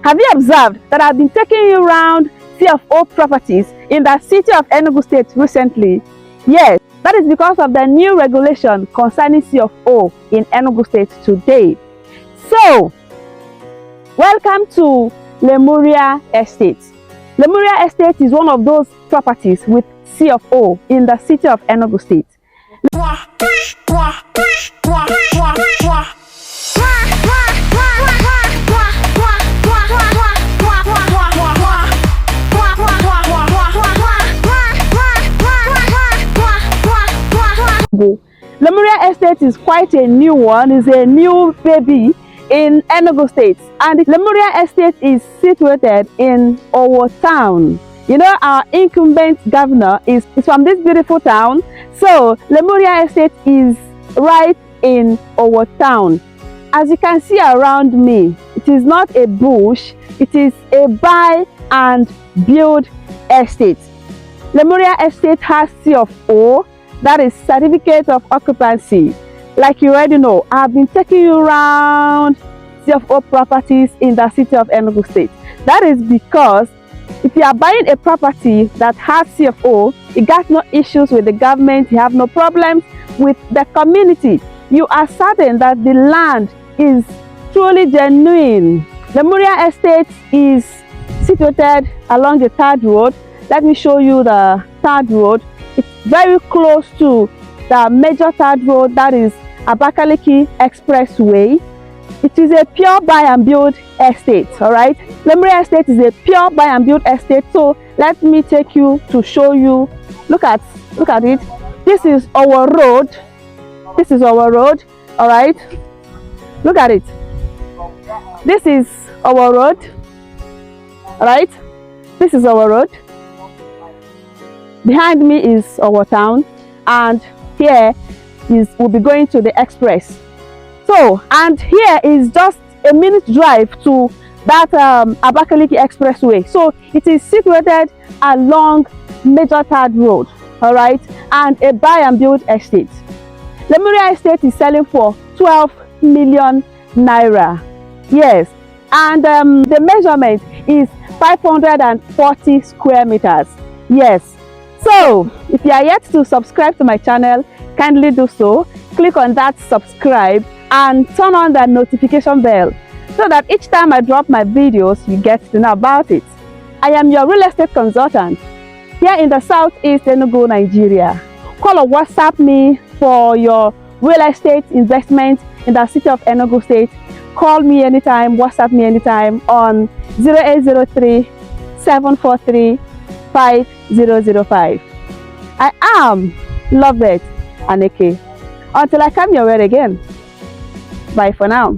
Have you observed that I've been taking you around CFO properties in the city of Enugu State recently? Yes, that is because of the new regulation concerning CFO in Enugu State today. So, welcome to Lemuria Estate. Lemuria Estate is one of those properties with CFO in the city of Enugu State. Lemuria Estate is quite a new one, is a new baby in Enugu State, and Lemuria Estate is situated in Owo Town. You know, our incumbent governor is from this beautiful town, so Lemuria Estate is right in Owo Town. As you can see around me, it is not a bush, it is a buy and build estate. Lemuria Estate has CFO, that is certificate of occupancy. Like you already know, I've been taking you around CFO properties in the city of Enugu State. That is because if you are buying a property that has CFO, you got no issues with the government, you have no problems with the community. You are certain that the land is truly genuine. Lemuria Estate is situated along the third road. Let me show you the third road. It's very close to the major third road, that is Abakaliki Expressway. It is a pure buy and build estate, all right? Lemuria Estate is a pure buy and build estate. So let me take you to show you. Look at it. This is our road. This is our road, all right? Look at it. This is our road, all right? This is our road. Behind me is our town, and here we'll be going to the express. So, and here is just a minute drive to that Abakaliki Expressway. So it is situated along major third road, all right, and a buy and build estate. Lemuria Estate is selling for 12 million naira. Yes, and the measurement is 540 square meters. Yes. So, if you are yet to subscribe to my channel, kindly do so. Click on that subscribe and turn on the notification bell so that each time I drop my videos, you get to know about it. I am your real estate consultant here in the southeast Enugu, Nigeria. Call or WhatsApp me for your real estate investment in the city of Enugu State. Call me anytime, WhatsApp me anytime on 0803 743 5005. I am Loveth Aneke. Until I come your way again. Bye for now.